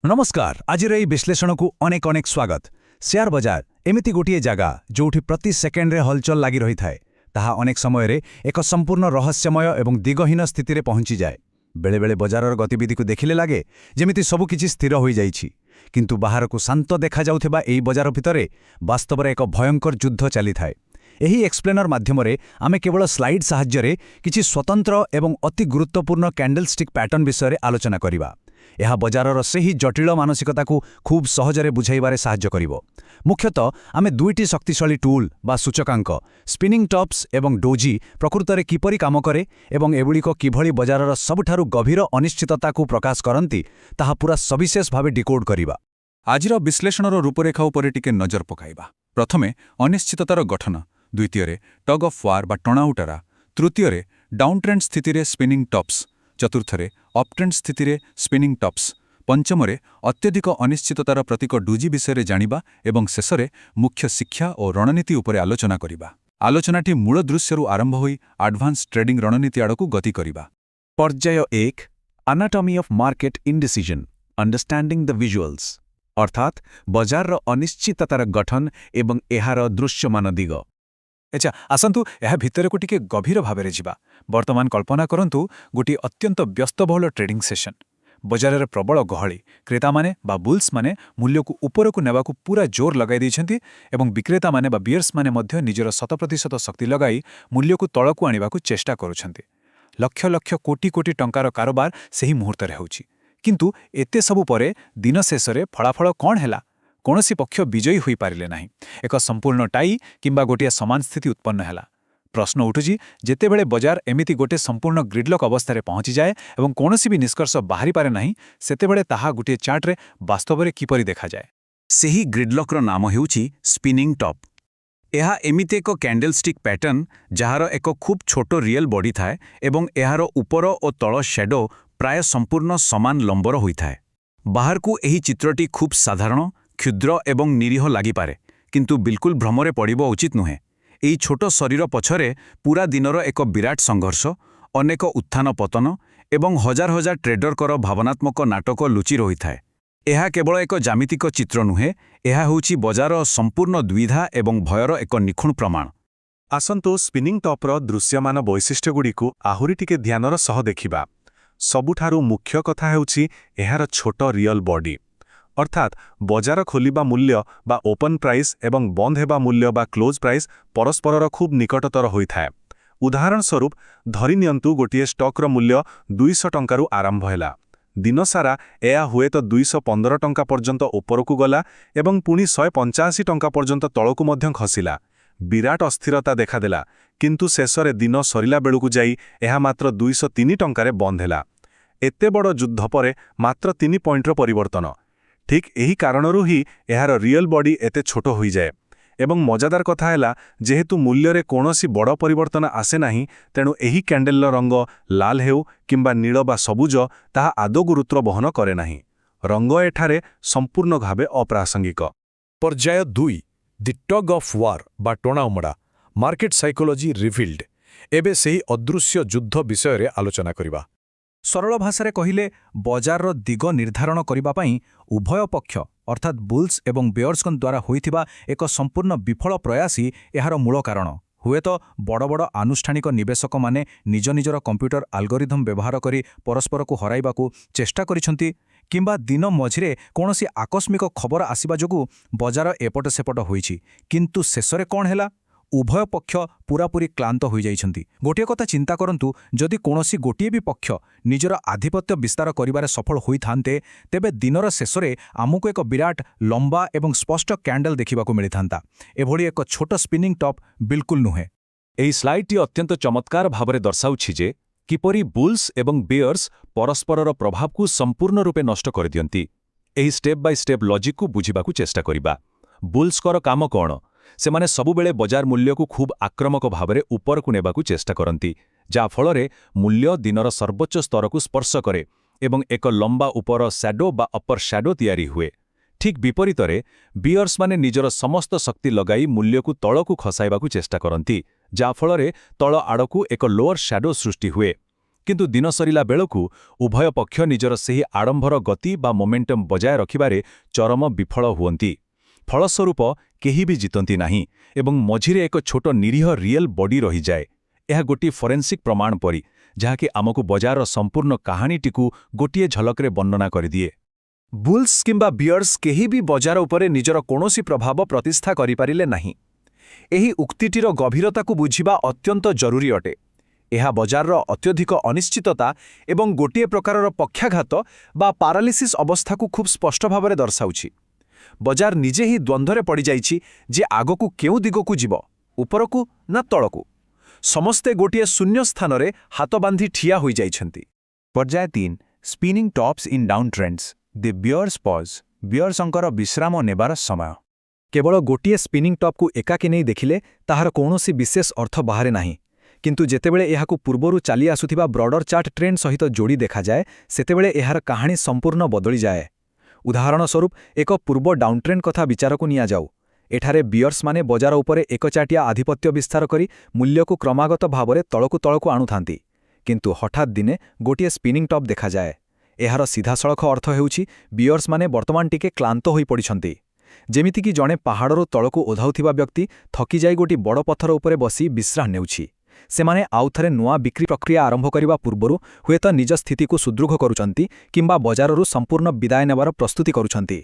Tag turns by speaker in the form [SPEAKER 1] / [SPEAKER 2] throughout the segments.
[SPEAKER 1] नमस्कार आज विश्लेषण को अनेक अनेक स्वागत। शेयर बजार एमती गोटे जगह जोठी प्रति सेकेंड रे हलचल लगी रही थाए ताहा अनेक समय रे एक संपूर्ण रहस्यमय एवं दिगहीन स्थिति रे पहुंची जाए। बेले बेले बजारर गतिविधि को देखिले लागे जेमिति सबुकिछि स्थिर हो जाइछि, किंतु बाहर को शांत देखा जाउथिबा एई बजार भितरे वास्तव रे एक भयंकर युद्ध चली थाए। एही एक्सप्लेनर माध्यम रे आमे केवल स्लाइड साहाय्य रे किछि स्वतंत्र एवं अति गुरुत्वपूर्ण कैंडलस्टिक पैटर्न विषय रे आलोचना करिबा। यह बजारर सेही जटिल मानसिकता को खूब सहजरे बुझाइबारे साहाय्य करिवो। मुख्यतः आमे दुईटी शक्तिशाली टूल बा सूचकांक स्पिनिंग टॉप्स एवं डोजी प्रकृतरे किपरि काम करे एवं एगुड़िक किभଳି बजारर सबुठारु गभीर अनिश्चितता को प्रकाश करंती ताहा पूरा सविशेष भावे डिकोड करिबा।
[SPEAKER 2] आजिर विश्लेषणर रूपरेखा उपरे टिके नजर पकाइबा। प्रथमे अनिश्चिततार गठन, द्वितीय टग ऑफ वार बा टणाउटरा, तृतीय डाउन ट्रेंड स्थिति स्पिनिंग टॉप्स, चतुर्थरे अपट्रेंड स्थिति स्पिनिंग टॉप्स, पंचमरे अत्यधिक अनिश्चिततार प्रतीक डूजी विषय जानिबा एवं शेषरे मुख्य शिक्षा और रणनीति उपरे आलोचना करिबा। आलोचनाटी मूल दृश्यरु आरंभ होई एडवांस ट्रेडिंग रणनीति आड़कू गति करिबा।
[SPEAKER 1] पर्याय 1 anatomy of market indecision understanding the visuals, अर्थात बजार अनिश्चिततार गठन एवं एहार दृश्यमान दिग।
[SPEAKER 2] अच्छा आसंतु यह भितर को टिके गभीर भाव जिबा। वर्तमान कल्पना करंतु गोटी अत्यंत व्यस्तबहुल ट्रेडिंग सेशन। बजार प्रबल गहली, क्रेता माने बा बुल्स माने मूल्य को ऊपर को नेबाकू पूरा जोर लगाई दैछंती एवं विक्रेता माने बा बियर्स माने मध्य निजर 100% शक्ति लगाई मूल्य को तळकू आनिबाकू चेष्टा करुछंती। लक्ष लक्ष कोटी कोटी टंकार कारोबार सही मुहूर्त रे होउची, किंतु एते सबु परे दिन शेषरे फलाफल कौन हैला? कौनसी पक्ष विजयी होई पारिले नाही। एक संपूर्ण टाई किंबा गोटिया समान स्थिति उत्पन्न हैला। प्रश्न उठुची जेतेबेले बजार एमिति गोटे संपूर्ण ग्रिडलॉक अवस्था पहुंची जाए एवं कौनसी भी निष्कर्ष बाहरी पारे नाही, सेतेबेले ताहा गोटे चार्ट रे वास्तव में किपरि देखा जाए।
[SPEAKER 1] सेही ग्रिडलॉकर नाम हेउची स्पिनिंग टॉप। एहा एमिति एक कैंडलस्टिक पैटर्न जहार एक खूब छोटो रियल बॉडी थाए एवं एहार ऊपर और तळ शैडो प्राय संपूर्ण समान लंबर होइथाए। बाहर को एही चित्रटी खूब साधारण, क्षुद्र एवं निरीह लागिपारे, किंतु बिल्कुल भ्रमरे पड़िबो उचित नुहे। एई छोट शरीर पछरे पूरा दिनर एक विराट संघर्ष, अनेक उत्थान पतन एवं हजार हजार ट्रेडरकर भावनात्मक नाटक लुचि रही थाए। एहा केवल एक जामितिक चित्र नुहे, एहा होउछि बजार संपूर्ण द्विधा एवं भयर एक निखुण प्रमाण।
[SPEAKER 3] आसंतु स्पिनिंग टॉपर दृश्यमान वैशिष्ट्यगुड़िकू आहुरी टिके ध्यानर सह देखिबा। सबुठारु मुख्य कथा हेउछि एहार छोट रियल बॉडी, अर्थात बजार खोलिबा मूल्य बा ओपन प्राइस एवं बंद हेबा मूल्य बा क्लोज प्राइस परस्परर खूब निकटतर होइथाए। उदाहरण स्वरूप धरि नियंतु गोटिए स्टॉकर मूल्य 200 टंकारु आरंभ हैला। दिन सारा एया हुए तो 215 टंका पर्यंत ऊपरकू गला एवं पुणी 185 टंका पर्यंत तळकू मध्यम खसिला। विराट अस्थिरता देखादेला, किंतु शेषरे दिन सरिला बेलुकू जाई एहा मात्र 203 टंकारे बंद हैला। एते बड़ युद्ध परे मात्र 3 पॉइंटर परिवर्तन। ठीक यही कारणरू ही एहार रियल बॉडी एते छोट होई जाए। एवं मजादार कथा हैला जेहेतु मूल्य रे कोनोसी बड़ परिवर्तन आसे नाही, तेणु एही कैंडल रंग लाल हेउ किंबा नील बा सबुज ताहा आदौ गुरुत्व बहन करे नाही। रंग एठारे संपूर्ण भावे अप्रासंगिक।
[SPEAKER 4] पर्याय 2 द टग ऑफ वार बा टणाउमड़ा मार्केट साइकोलॉजी रिवील्ड। एबे सेही अदृश्य युद्ध विषय रे आलोचना करिबा।
[SPEAKER 1] सरल भाषा कहिले बजार दिग निर्धारण करिबा पई उभय पक्ष अर्थात बुल्स एवं बेयर्स द्वारा होइथिबा एक संपूर्ण विफल प्रयासी एहार मूल कारण। हुए तो बड़ बड़ आनुष्ठानिक निवेशक माने निज निजर कंप्यूटर आल्गोरिथम व्यवहार करी परस्पर को हराइबाकू चेष्टा करिसंती, किंबा दिन मझिरे कोनोसी आकस्मिक खबर आसिबा जोगु बजार एपट सेपट होइछि, किंतु शेषरे कोन हैला? उभय पक्ष पूरापूरी क्लांत हो जाइछंती। गोटे कथा चिंता करंतु, जदि कोनोसी गोटे भी पक्ष निजर आधिपत्य विस्तार करिबारे सफल होई थांते, तेबे दिनर शेषरे आमुको एक विराट लंबा एवं स्पष्ट कैंडल देखिबाकू मिली थांता। एभली एक छोट स्पिनिंग टॉप बिल्कुल नुहे।
[SPEAKER 2] एही स्लाइडटी अत्यंत चमत्कार भावरे दर्शाउछि जे किपरि बुल्स एवं बेयर्स परस्परर प्रभाव को संपूर्ण रूपे नष्ट कर दियंती। एही स्टेप बाय स्टेप लॉजिक को बुझिबाकू चेष्टा करिबा। बुल्सकर काम कौन? सेमाने सबुबेले बजार मूल्य को खूब आक्रमक भावरे ऊपर को नेबाकू चेष्टा करंती, जा फलरे मूल्य दिनर सर्वोच्च स्तर को स्पर्श करे एवं एक लंबा ऊपर शैडो बा अपर शैडो तैयारी हुए। ठीक विपरीतरे बियर्स माने निजर समस्त शक्ति लगाई मूल्य को तळकू खसाइबाकू चेष्टा करंती, जा फलरे तळ आड़कू एक लोअर शैडो सृष्टि हुए।
[SPEAKER 1] କିନ୍ତୁ ଦିନ ସରିଲା ବେଳକୁ ଉଭୟ ପକ୍ଷ ନିଜର ସେହି ଆଡ଼ମ୍ବର ଗତି ବା ମୋମେଣ୍ଟମ୍ ବଜାୟ ରଖିବାରେ ଚରମ ବିଫଳ ହୁଅନ୍ତି। ଫଳସ୍ୱରୂପ କେହି ବି ଜିତନ୍ତି ନାହିଁ ଏବଂ ମଝିରେ ଏକ ଛୋଟ ନିରୀହ ରିଏଲ୍ ବଡି ରହିଯାଏ। ଏହା ଗୋଟିଏ ଫରେନ୍ସିକ୍ ପ୍ରମାଣ ପରି, ଯାହାକି ଆମକୁ ବଜାରର ସମ୍ପୂର୍ଣ୍ଣ କାହାଣୀଟିକୁ ଗୋଟିଏ ଝଲକରେ ବର୍ଣ୍ଣନା କରିଦିଏ। ବୁଲ୍ସ କିମ୍ବା ବିୟର୍ସ କେହି ବି ବଜାର ଉପରେ ନିଜର କୌଣସି ପ୍ରଭାବ ପ୍ରତିଷ୍ଠା କରିପାରିଲେ ନାହିଁ। ଏହି ଉକ୍ତିଟିର ଗଭୀରତାକୁ ବୁଝିବା ଅତ୍ୟନ୍ତ ଜରୁରୀ ଅଟେ। ଏହା ବଜାରର ଅତ୍ୟଧିକ ଅନିଶ୍ଚିତତା ଏବଂ ଗୋଟିଏ ପ୍ରକାରର ପକ୍ଷାଘାତ ବା ପାରାଲିସିସ୍ ଅବସ୍ଥାକୁ ଖୁବ୍ ସ୍ପଷ୍ଟ ଭାବରେ ଦର୍ଶାଉଛି। ବଜାର ନିଜେ ହିଁ ଦ୍ୱନ୍ଦ୍ୱରେ ପଡ଼ିଯାଇଛି ଯେ ଆଗକୁ କେଉଁ ଦିଗକୁ ଯିବ, ଉପରକୁ ନା ତଳକୁ। ସମସ୍ତେ ଗୋଟିଏ ଶୂନ୍ୟ ସ୍ଥାନରେ ହାତ ବାନ୍ଧି ଠିଆ ହୋଇଯାଇଛନ୍ତି। ପର୍ଯ୍ୟାୟ 3 spinning tops in down trends the bears pause. ବିୟର୍ସଙ୍କର ବିଶ୍ରାମ ନେବାର ସମୟ। କେବଳ ଗୋଟିଏ ସ୍ପିନିଂ ଟପ୍କୁ ଏକାକି ନେଇ ଦେଖିଲେ ତାହାର କୌଣସି ବିଶେଷ ଅର୍ଥ ବାହାରେ ନାହିଁ। କିନ୍ତୁ ଯେତେବେଳେ ଏହାକୁ ପୂର୍ବରୁ ଚାଲି ଆସୁଥିବା ବ୍ରଡର ଚାର୍ଟ ଟ୍ରେଣ୍ଡ ସହିତ ଯୋଡ଼ି ଦେଖାଯାଏ, ସେତେବେଳେ ଏହାର କାହାଣୀ ସମ୍ପୂର୍ଣ୍ଣ ବଦଳିଯାଏ। ଉଦାହରଣ ସ୍ୱରୂପ ଏକ ପୂର୍ବ ଡାଉନ୍ଟ୍ରେଣ୍ଡ କଥା ବିଚାରକୁ ନିଆଯାଉ। ଏଠାରେ ବିୟର୍ସମାନେ ବଜାର ଉପରେ ଏକଚାଟିଆ ଆଧିପତ୍ୟ ବିସ୍ତାର କରି ମୂଲ୍ୟକୁ କ୍ରମାଗତ ଭାବରେ ତଳକୁ ଆଣୁଥାନ୍ତି। କିନ୍ତୁ ହଠାତ୍ ଦିନେ ଗୋଟିଏ ସ୍ପିନିଂ ଟପ୍ ଦେଖାଯାଏ। ଏହାର ସିଧାସଳଖ ଅର୍ଥ ହେଉଛି ବିୟର୍ସମାନେ ବର୍ତ୍ତମାନ ଟିକେ କ୍ଳାନ୍ତ ହୋଇପଡ଼ିଛନ୍ତି। ଯେମିତିକି ଜଣେ ପାହାଡ଼ରୁ ତଳକୁ ଓହ୍ଲାଉଥିବା ବ୍ୟକ୍ତି ଥକିଯାଇ ଗୋଟିଏ ବଡ଼ ପଥର ଉପରେ ବସି ବିଶ୍ରାମ ନେଉଛି। ସେମାନେ ଆଉଥରେ ନୂଆ ବିକ୍ରି ପ୍ରକ୍ରିୟା ଆରମ୍ଭ କରିବା ପୂର୍ବରୁ ହୁଏତ ନିଜ ସ୍ଥିତିକୁ ସୁଦୃଢ଼ କରୁଛନ୍ତି କିମ୍ବା ବଜାରରୁ ସମ୍ପୂର୍ଣ୍ଣ ବିଦାୟ ନେବାର ପ୍ରସ୍ତୁତି କରୁଛନ୍ତି।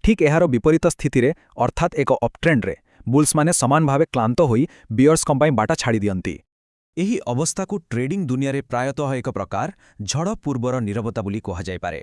[SPEAKER 1] ଠିକ୍ ଏହାର ବିପରୀତ ସ୍ଥିତିରେ, ଅର୍ଥାତ୍ ଏକ ଅପ୍ଟ୍ରେଣ୍ଡରେ, ବୁଲ୍ସମାନେ ସମାନ ଭାବେ କ୍ଳାନ୍ତ ହୋଇ ବିୟର୍ସଙ୍କ ପାଇଁ ବାଟ ଛାଡ଼ି ଦିଅନ୍ତି। ଏହି ଅବସ୍ଥାକୁ ଟ୍ରେଡିଂ ଦୁନିଆରେ ପ୍ରାୟତଃ ଏକ ପ୍ରକାର ଝଡ଼ ପୂର୍ବର ନୀରବତା ବୋଲି କୁହାଯାଇପାରେ।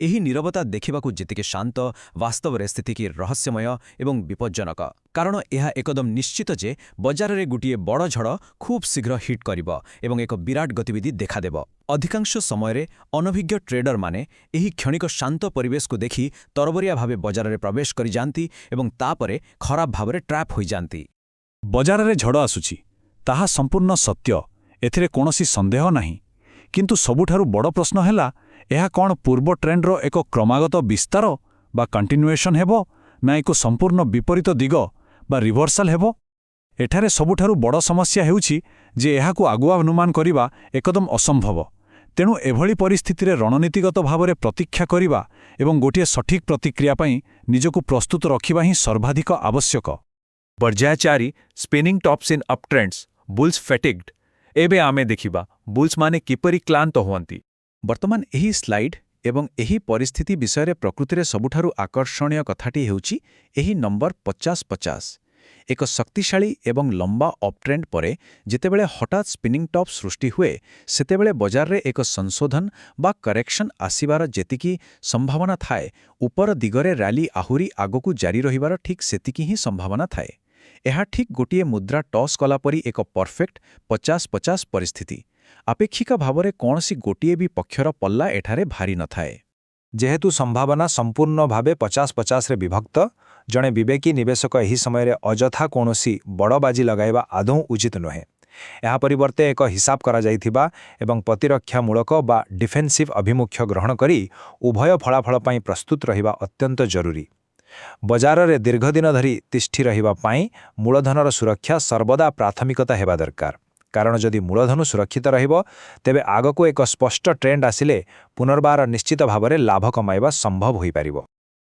[SPEAKER 1] ଏହି ନୀରବତା ଦେଖିବାକୁ ଯେତିକି ଶାନ୍ତ, ବାସ୍ତବରେ ସ୍ଥିତିକି ରହସ୍ୟମୟ ଏବଂ ବିପଜ୍ଜନକ। କାରଣ ଏହା ଏକଦମ ନିଶ୍ଚିତ ଯେ ବଜାରରେ ଗୋଟିଏ ବଡ଼ ଝଡ଼ ଖୁବ୍ ଶୀଘ୍ର ହିଟ୍ କରିବ ଏବଂ ଏକ ବିରାଟ ଗତିବିଧି ଦେଖାଦେବ। ଅଧିକାଂଶ ସମୟରେ ଅନଭିଜ୍ଞ ଟ୍ରେଡରମାନେ ଏହି କ୍ଷଣିକ ଶାନ୍ତ ପରିବେଶକୁ ଦେଖି ତରବରିଆ ଭାବେ ବଜାରରେ ପ୍ରବେଶ କରିଯାଆନ୍ତି ଏବଂ ତାପରେ ଖରାପ ଭାବରେ ଟ୍ରାପ୍ ହୋଇଯାଆନ୍ତି। ବଜାରରେ ଝଡ଼ ଆସୁଛି, ତାହା ସମ୍ପୂର୍ଣ୍ଣ ସତ୍ୟ, ଏଥିରେ କୌଣସି ସନ୍ଦେହ ନାହିଁ। କିନ୍ତୁ ସବୁଠାରୁ ବଡ଼ ପ୍ରଶ୍ନ ହେଲା, ଏହା କ'ଣ ପୂର୍ବ ଟ୍ରେଣ୍ଡର ଏକ କ୍ରମାଗତ ବିସ୍ତାର ବା କଣ୍ଟିନ୍ୟୁଏସନ୍ ହେବ, ନା ଏକ ସମ୍ପୂର୍ଣ୍ଣ ବିପରୀତ ଦିଗ ବା ରିଭର୍ସାଲ୍ ହେବ? ଏଠାରେ ସବୁଠାରୁ ବଡ଼ ସମସ୍ୟା ହେଉଛି ଯେ ଏହାକୁ ଆଗୁଆ ଅନୁମାନ କରିବା ଏକଦମ ଅସମ୍ଭବ। ତେଣୁ ଏଭଳି ପରିସ୍ଥିତିରେ ରଣନୀତିଗତ ଭାବରେ ପ୍ରତୀକ୍ଷା କରିବା ଏବଂ ଗୋଟିଏ ସଠିକ୍ ପ୍ରତିକ୍ରିୟା ପାଇଁ ନିଜକୁ ପ୍ରସ୍ତୁତ ରଖିବା ହିଁ ସର୍ବାଧିକ ଆବଶ୍ୟକ। ପର୍ଯ୍ୟାୟ 4 ସ୍ପିନିଂ ଟପ୍ସ ଇନ୍ ଅପ୍ଟ୍ରେଣ୍ଡସ୍ ବୁଲ୍ସ ଫେଟିଗ୍ଡ। ଏବେ ଆମେ ଦେଖିବା ବୁଲ୍ସମାନେ କିପରି କ୍ଳାନ୍ତ ହୁଅନ୍ତି। ବର୍ତ୍ତମାନ ଏହି ସ୍ଲାଇଡ୍ ଏବଂ ଏହି ପରିସ୍ଥିତି ବିଷୟରେ ପ୍ରକୃତିରେ ସବୁଠାରୁ ଆକର୍ଷଣୀୟ କଥାଟି ହେଉଛି ଏହି ନମ୍ବର 50-50। ଏକ ଶକ୍ତିଶାଳୀ ଏବଂ ଲମ୍ବା ଅପ୍ଟ୍ରେଣ୍ଡ ପରେ ଯେତେବେଳେ ହଠାତ୍ ସ୍ପିନିଂ ଟପ୍ ସୃଷ୍ଟି ହୁଏ, ସେତେବେଳେ ବଜାରରେ ଏକ ସଂଶୋଧନ ବା କରେକ୍ସନ୍ ଆସିବାର ଯେତିକି ସମ୍ଭାବନା ଥାଏ, ଉପର ଦିଗରେ ର୍ୟାଲି ଆହୁରି ଆଗକୁ ଜାରି ରହିବାର ଠିକ୍ ସେତିକି ହିଁ ସମ୍ଭାବନା ଥାଏ। ଏହା ଠିକ୍ ଗୋଟିଏ ମୁଦ୍ରା ଟସ୍ କଲାପରି ଏକ ପରଫେକ୍ଟ 50-50 ପରିସ୍ଥିତି। ଆପେକ୍ଷିକ ଭାବରେ କୌଣସି ଗୋଟିଏ ବି ପକ୍ଷର ପଲ୍ଲା ଏଠାରେ ଭାରି ନଥାଏ। ଯେହେତୁ ସମ୍ଭାବନା ସମ୍ପୂର୍ଣ୍ଣ ଭାବେ 50-50ରେ ବିଭକ୍ତ, ଜଣେ ବିବେକୀ ନିବେଶକ ଏହି ସମୟରେ ଅଯଥା କୌଣସି ବଡ଼ ବାଜି ଲଗାଇବା ଆଦୌ ଉଚିତ ନୁହେଁ। ଏହା ପରିବର୍ତ୍ତେ ଏକ ହିସାବ କରାଯାଇଥିବା ଏବଂ ପ୍ରତିରକ୍ଷାମୂଳକ ବା ଡିଫେନ୍ସିଭ୍ ଅଭିମୁଖ୍ୟ ଗ୍ରହଣ କରି ଉଭୟ ଫଳାଫଳ ପାଇଁ ପ୍ରସ୍ତୁତ ରହିବା ଅତ୍ୟନ୍ତ ଜରୁରୀ। ବଜାରରେ ଦୀର୍ଘଦିନ ଧରି ତିଷ୍ଠି ରହିବା ପାଇଁ ମୂଳଧନର ସୁରକ୍ଷା ସର୍ବଦା ପ୍ରାଥମିକତା ହେବା ଦରକାର। କାରଣ ଯଦି ମୂଳଧନ ସୁରକ୍ଷିତ ରହିବ, ତେବେ ଆଗକୁ ଏକ ସ୍ପଷ୍ଟ ଟ୍ରେଣ୍ଡ ଆସିଲେ ପୁନର୍ବାର ନିଶ୍ଚିତ ଭାବରେ ଲାଭ କମାଇବା ସମ୍ଭବ ହୋଇପାରିବ।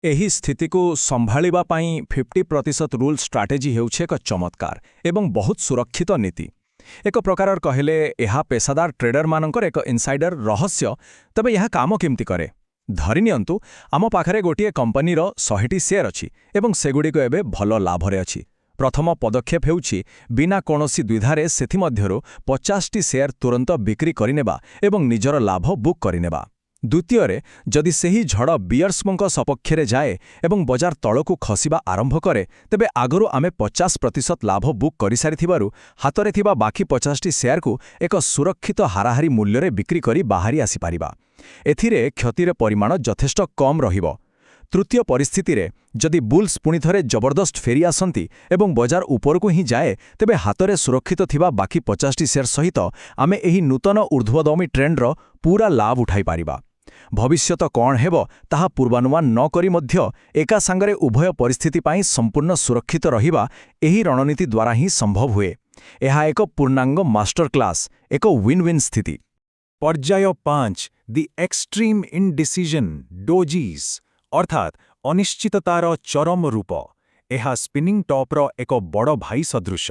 [SPEAKER 1] ଏହି ସ୍ଥିତିକୁ ସମ୍ଭାଳିବା ପାଇଁ 50% ରୁଲ୍ ଷ୍ଟ୍ରାଟେଜି ହେଉଛି ଏକ ଚମତ୍କାର ଏବଂ ବହୁତ ସୁରକ୍ଷିତ ନୀତି। ଏକ ପ୍ରକାରର କହିଲେ ଏହା ପେସାଦାର ଟ୍ରେଡରମାନଙ୍କର ଏକ ଇନସାଇଡର ରହସ୍ୟ। ତେବେ ଏହା କାମ କେମିତି କରେ? ଧରିନିଅନ୍ତୁ, ଆମ ପାଖରେ ଗୋଟିଏ କମ୍ପାନୀର 100ଟି ସେୟାର ଅଛି ଏବଂ ସେଗୁଡ଼ିକ ଏବେ ଭଲ ଲାଭରେ ଅଛି। ପ୍ରଥମ ପଦକ୍ଷେପ ହେଉଛି ବିନା କୌଣସି ଦ୍ୱିଧାରେ ସେଥିମଧ୍ୟରୁ 50ଟି ସେୟାର ତୁରନ୍ତ ବିକ୍ରି କରିନେବା ଏବଂ ନିଜର ଲାଭ ବୁକ୍ କରିନେବା। ଦ୍ୱିତୀୟରେ, ଯଦି ସେହି ଝଡ଼ ବିୟର୍ସଙ୍କ ସପକ୍ଷରେ ଯାଏ ଏବଂ ବଜାର ତଳକୁ ଖସିବା ଆରମ୍ଭ କରେ, ତେବେ ଆଗରୁ ଆମେ 50% ଲାଭ ବୁକ୍ କରିସାରିଥିବାରୁ ହାତରେ ଥିବା ବାକି 50ଟି ସେୟାରକୁ ଏକ ସୁରକ୍ଷିତ ହାରାହାରି ମୂଲ୍ୟରେ ବିକ୍ରି କରି ବାହାରି ଆସିପାରିବା। ଏଥିରେ କ୍ଷତିର ପରିମାଣ ଯଥେଷ୍ଟ କମ୍ ରହିବ। ତୃତୀୟ ପରିସ୍ଥିତିରେ, ଯଦି ବୁଲ୍ସ ପୁଣିଥରେ ଜବରଦସ୍ତ ଫେରି ଆସନ୍ତି ଏବଂ ବଜାର ଉପରକୁ ହିଁ ଯାଏ, ତେବେ ହାତରେ ସୁରକ୍ଷିତ ଥିବା ବାକି 50ଟି ସେୟାର ସହିତ ଆମେ ଏହି ନୂତନ ଊର୍ଦ୍ଧ୍ୱଗାମୀ ଟ୍ରେଣ୍ଡର ପୂରା ଲାଭ ଉଠାଇପାରିବା। ଭବିଷ୍ୟତ କ'ଣ ହେବ ତାହା ପୂର୍ବାନୁମାନ ନ କରି ମଧ୍ୟ ଏକା ସାଙ୍ଗରେ ଉଭୟ ପରିସ୍ଥିତି ପାଇଁ ସମ୍ପୂର୍ଣ୍ଣ ସୁରକ୍ଷିତ ରହିବା ଏହି ରଣନୀତି ଦ୍ୱାରା ହିଁ ସମ୍ଭବ ହୁଏ। ଏହା ଏକ ପୂର୍ଣ୍ଣାଙ୍ଗ ମାଷ୍ଟର କ୍ଲାସ୍, ଏକ ୱିନ୍ ୱିନ୍ ସ୍ଥିତି। পর্যায় 5 দি এক্সট্রিম ইনডিସିଜନ୍ ଡୋଜିସ୍ ଅର୍ଥାତ୍ ଅନିଶ୍ଚିତତାର ଚରମ ରୂପ ଏହା ସ୍ପିନିଂ ଟପ୍ର ଏକ ବଡ଼ ଭାଇ ସଦୃଶ।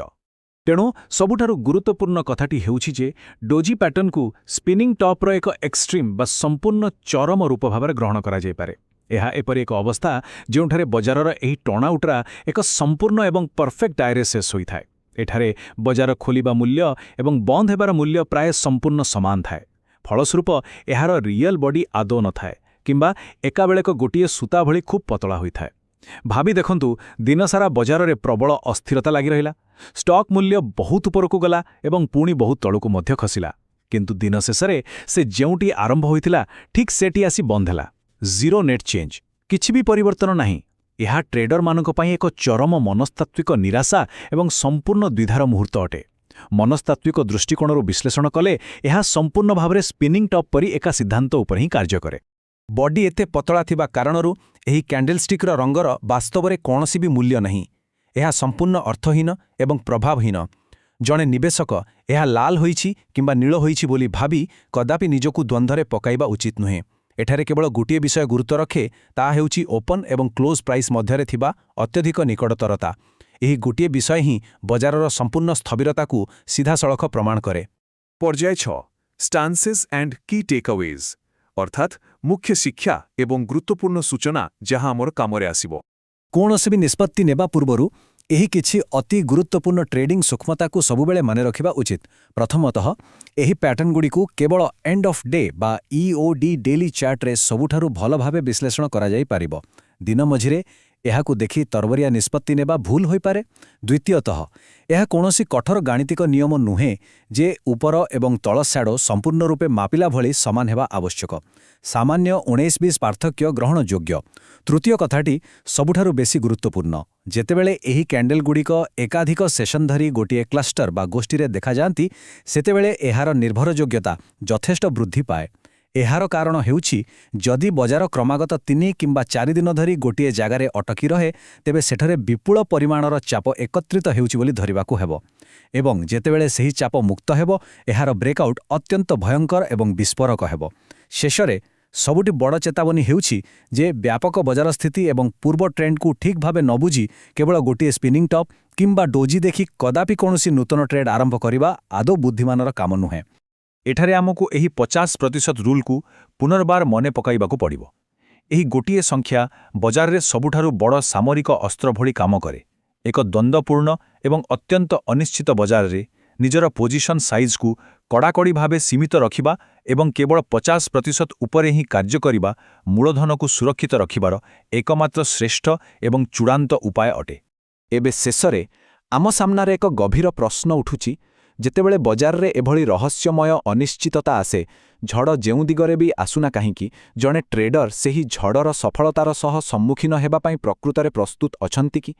[SPEAKER 1] ତେଣୁ ସବୁଠାରୁ ଗୁରୁତ୍ୱପୂର୍ଣ୍ଣ କଥାଟି ହେଉଛି ଯେ ଡୋଜି ପ୍ୟାଟର୍ନକୁ ସ୍ପିନିଂ ଟପ୍ର ଏକ ଏକ୍ସଟ୍ରିମ୍ ବା ସମ୍ପୂର୍ଣ୍ଣ ଚରମ ରୂପ ଭାବରେ ଗ୍ରହଣ କରାଯାଇପାରେ। ଏହା ଏପରି ଏକ ଅବସ୍ଥା ଯେଉଁଠାରେ ବଜାରର ଏହି ଟର୍ଣ୍ଣଆଉଟ୍ରା ଏକ ସମ୍ପୂର୍ଣ୍ଣ ଏବଂ ପରଫେକ୍ଟ ଦାୟରେ ଶେଷ ହୋଇଥାଏ। ଏଠାରେ ବଜାର ଖୋଲିବା ମୂଲ୍ୟ ଏବଂ ବନ୍ଦ ହେବାର ମୂଲ୍ୟ ପ୍ରାୟ ସମ୍ପୂର୍ଣ୍ଣ ସମାନ ଥାଏ। ଫଳସ୍ୱରୂପ ଏହାର ରିଅଲ୍ ବଡି ଆଦୌ ନଥାଏ କିମ୍ବା ଏକାବେଳେକ ଗୋଟିଏ ସୂତା ଭଳି ଖୁବ୍ ପତଳା ହୋଇଥାଏ। ଭାବି ଦେଖନ୍ତୁ, ଦିନସାରା ବଜାରରେ ପ୍ରବଳ ଅସ୍ଥିରତା ଲାଗି ରହିଲା। ଷ୍ଟକ୍ ମୂଲ୍ୟ ବହୁତ ଉପରକୁ ଗଲା ଏବଂ ପୁଣି ବହୁତ ତଳକୁ ମଧ୍ୟ ଖସିଲା। କିନ୍ତୁ ଦିନ ଶେଷରେ ସେ ଯେଉଁଠି ଆରମ୍ଭ ହୋଇଥିଲା ଠିକ୍ ସେଠି ଆସି ବନ୍ଦ ହେଲା। ଜିରୋ ନେଟ୍ ଚେଞ୍ଜ, କିଛି ବି ପରିବର୍ତ୍ତନ ନାହିଁ। ଏହା ଟ୍ରେଡରମାନଙ୍କ ପାଇଁ ଏକ ଚରମ ମନସ୍ତାତ୍ତ୍ୱିକ ନିରାଶା ଏବଂ ସମ୍ପୂର୍ଣ୍ଣ ଦ୍ୱିଧାର ମୁହୂର୍ତ୍ତ ଅଟେ। ମନସ୍ତାତ୍ତ୍ୱିକ ଦୃଷ୍ଟିକୋଣରୁ ବିଶ୍ଳେଷଣ କଲେ ଏହା ସମ୍ପୂର୍ଣ୍ଣ ଭାବରେ ସ୍ପିନିଂ ଟପ୍ ପରି ଏକା ସିଦ୍ଧାନ୍ତ ଉପରେ ହିଁ କାର୍ଯ୍ୟ କରେ। ବଡି ଏତେ ପତଳା ଥିବା କାରଣରୁ ଏହି କ୍ୟାଣ୍ଡେଲଷ୍ଟିକ୍ର ରଙ୍ଗର ବାସ୍ତବରେ କୌଣସି ବି ମୂଲ୍ୟ ନାହିଁ। ଏହା ସମ୍ପୂର୍ଣ୍ଣ ଅର୍ଥହୀନ ଏବଂ ପ୍ରଭାବହୀନ। ଜଣେ ନିବେଶକ ଏହା ଲାଲ ହୋଇଛି କିମ୍ବା ନୀଳ ହୋଇଛି ବୋଲି ଭାବି କଦାପି ନିଜକୁ ଦ୍ୱନ୍ଦ୍ୱରେ ପକାଇବା ଉଚିତ ନୁହେଁ। ଏଠାରେ କେବଳ ଗୋଟିଏ ବିଷୟ ଗୁରୁତ୍ୱ ରଖେ, ତାହା ହେଉଛି ଓପନ୍ ଏବଂ କ୍ଲୋଜ୍ ପ୍ରାଇସ୍ ମଧ୍ୟରେ ଥିବା ଅତ୍ୟଧିକ ନିକଟତରତା। ଏହି ଗୋଟିଏ ବିଷୟ ହିଁ ବଜାରର ସମ୍ପୂର୍ଣ୍ଣ ସ୍ଥବିରତାକୁ ସିଧାସଳଖ ପ୍ରମାଣ କରେ।
[SPEAKER 3] ପର୍ଯ୍ୟାୟ 6 ଷ୍ଟାନ୍ସେସ୍ ଆଣ୍ଡ କି ଟେକ୍ଆୱେଜ୍ ଅର୍ଥାତ୍ ମୁଖ୍ୟ ଶିକ୍ଷା ଏବଂ ଗୁରୁତ୍ୱପୂର୍ଣ୍ଣ ସୂଚନା ଯାହା ଆମର କାମରେ ଆସିବ।
[SPEAKER 1] କୌଣସି ବି ନିଷ୍ପତ୍ତି ନେବା ପୂର୍ବରୁ ଏହି କିଛି ଅତି ଗୁରୁତ୍ୱପୂର୍ଣ୍ଣ ଟ୍ରେଡିଂ ସୂକ୍ଷ୍ମତାକୁ ସବୁବେଳେ ମନେ ରଖିବା ଉଚିତ। ପ୍ରଥମତଃ, ଏହି ପ୍ୟାଟର୍ନଗୁଡ଼ିକୁ କେବଳ ଏଣ୍ଡ ଅଫ୍ ଡେ ବା EOD ଡେଲି ଚାର୍ଟରେ ସବୁଠାରୁ ଭଲ ଭାବେ ବିଶ୍ଳେଷଣ କରାଯାଇପାରିବ। ଦିନ ମଝିରେ ଏହାକୁ ଦେଖି ତରବରିଆ ନିଷ୍ପତ୍ତି ନେବା ଭୁଲ ହୋଇପାରେ। ଦ୍ୱିତୀୟତଃ, ଏହା କୌଣସି କଠୋର ଗାଣିତିକ ନିୟମ ନୁହେଁ ଯେ ଉପର ଏବଂ ତଳ ସ୍ୟାଡୋ ସମ୍ପୂର୍ଣ୍ଣ ରୂପେ ମାପିଲା ଭଳି ସମାନ ହେବା ଆବଶ୍ୟକ। ସାମାନ୍ୟ 19-20 ପାର୍ଥକ୍ୟ ଗ୍ରହଣଯୋଗ୍ୟ। ତୃତୀୟ କଥାଟି ସବୁଠାରୁ ବେଶି ଗୁରୁତ୍ୱପୂର୍ଣ୍ଣ। ଯେତେବେଳେ ଏହି କ୍ୟାଣ୍ଡେଲଗୁଡ଼ିକ ଏକାଧିକ ସେସନ୍ ଧରି ଗୋଟିଏ କ୍ଲଷ୍ଟର ବା ଗୋଷ୍ଠୀରେ ଦେଖାଯାଆନ୍ତି, ସେତେବେଳେ ଏହାର ନିର୍ଭରଯୋଗ୍ୟତା ଯଥେଷ୍ଟ ବୃଦ୍ଧି ପାଏ। ଏହାର କାରଣ ହେଉଛି, ଯଦି ବଜାର କ୍ରମାଗତ 3 କିମ୍ବା 4 ଦିନ ଧରି ଗୋଟିଏ ଜାଗାରେ ଅଟକି ରହେ, ତେବେ ସେଠାରେ ବିପୁଳ ପରିମାଣର ଚାପ ଏକତ୍ରିତ ହେଉଛି ବୋଲି ଧରିବାକୁ ହେବ। ଏବଂ ଯେତେବେଳେ ସେହି ଚାପ ମୁକ୍ତ ହେବ, ଏହାର ବ୍ରେକ୍ଆଉଟ୍ ଅତ୍ୟନ୍ତ ଭୟଙ୍କର ଏବଂ ବିସ୍ଫୋରକ ହେବ। ଶେଷରେ ସବୁଠି ବଡ଼ ଚେତାବନୀ ହେଉଛି ଯେ ବ୍ୟାପକ ବଜାର ସ୍ଥିତି ଏବଂ ପୂର୍ବ ଟ୍ରେଣ୍ଡକୁ ଠିକ୍ ଭାବେ ନ ବୁଝି କେବଳ ଗୋଟିଏ ସ୍ପିନିଂ ଟପ୍ କିମ୍ବା ଡୋଜି ଦେଖି କଦାପି କୌଣସି ନୂତନ ଟ୍ରେଡ୍ ଆରମ୍ଭ କରିବା ଆଦୌ ବୁଦ୍ଧିମାନର କାମ ନୁହେଁ।
[SPEAKER 2] ଏଠାରେ ଆମକୁ ଏହି 50% ରୁଲ୍କୁ ପୁନର୍ବାର ମନେ ପକାଇବାକୁ ପଡ଼ିବ। ଏହି ଗୋଟିଏ ସଂଖ୍ୟା ବଜାରରେ ସବୁଠାରୁ ବଡ଼ ସାମରିକ ଅସ୍ତ୍ର ଭଳି କାମ କରେ। ଏକ ଦ୍ୱନ୍ଦ୍ୱପୂର୍ଣ୍ଣ ଏବଂ ଅତ୍ୟନ୍ତ ଅନିଶ୍ଚିତ ବଜାରରେ ନିଜର ପୋଜିସନ୍ ସାଇଜ୍କୁ କଡ଼ାକଡ଼ି ଭାବେ ସୀମିତ ରଖିବା ଏବଂ କେବଳ 50% ଉପରେ ହିଁ କାର୍ଯ୍ୟ କରିବା ମୂଳଧନକୁ ସୁରକ୍ଷିତ ରଖିବାର ଏକମାତ୍ର ଶ୍ରେଷ୍ଠ ଏବଂ ଚୂଡ଼ାନ୍ତ ଉପାୟ ଅଟେ।
[SPEAKER 5] ଏବେ ଶେଷରେ ଆମ ସାମ୍ନାରେ ଏକ ଗଭୀର ପ୍ରଶ୍ନ ଉଠୁଛି। ଯେତେବେଳେ ବଜାରରେ ଏଭଳି ରହସ୍ୟମୟ ଅନିଶ୍ଚିତତା ଆସେ, ଝଡ଼ ଯେଉଁ ଦିଗରେ ବି ଆସୁନା କାହିଁକି, ଜଣେ ଟ୍ରେଡର ସେହି ଝଡ଼ର ସଫଳତାର ସହ ସମ୍ମୁଖୀନ ହେବା ପାଇଁ ପ୍ରକୃତରେ ପ୍ରସ୍ତୁତ ଅଛନ୍ତି କି?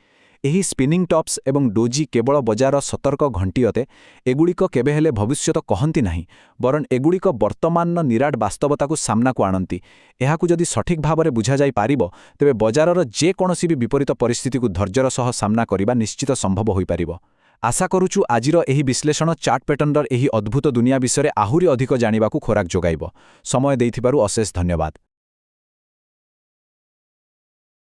[SPEAKER 5] ଏହି ସ୍ପିନିଂ ଟପ୍ସ ଏବଂ ଡୋଜି କେବଳ ବଜାରର ସତର୍କ ଘଣ୍ଟି ଅଟେ। ଏଗୁଡ଼ିକ କେବେ ହେଲେ ଭବିଷ୍ୟତ କହନ୍ତି ନାହିଁ, ବରଂ ଏଗୁଡ଼ିକ ବର୍ତ୍ତମାନର ନିରାଟ ବାସ୍ତବତାକୁ ସାମ୍ନାକୁ ଆଣନ୍ତି। ଏହାକୁ ଯଦି ସଠିକ୍ ଭାବରେ ବୁଝାଯାଇପାରିବ, ତେବେ ବଜାରର ଯେକୌଣସି ବି ବିପରୀତ ପରିସ୍ଥିତିକୁ ଧୈର୍ଯ୍ୟର ସହ ସାମ୍ନା କରିବା ନିଶ୍ଚିତ ସମ୍ଭବ ହୋଇପାରିବ। ଆଶା କରୁଛୁ ଆଜିର ଏହି ବିଶ୍ଳେଷଣ ଚାର୍ଟ ପ୍ୟାଟର୍ନର ଏହି ଅଦ୍ଭୁତ ଦୁନିଆ ବିଷୟରେ ଆହୁରି ଅଧିକ ଜାଣିବାକୁ ଖୋରାକ ଯୋଗାଇବ। ସମୟ ଦେଇଥିବାରୁ ଅଶେଷ ଧନ୍ୟବାଦ।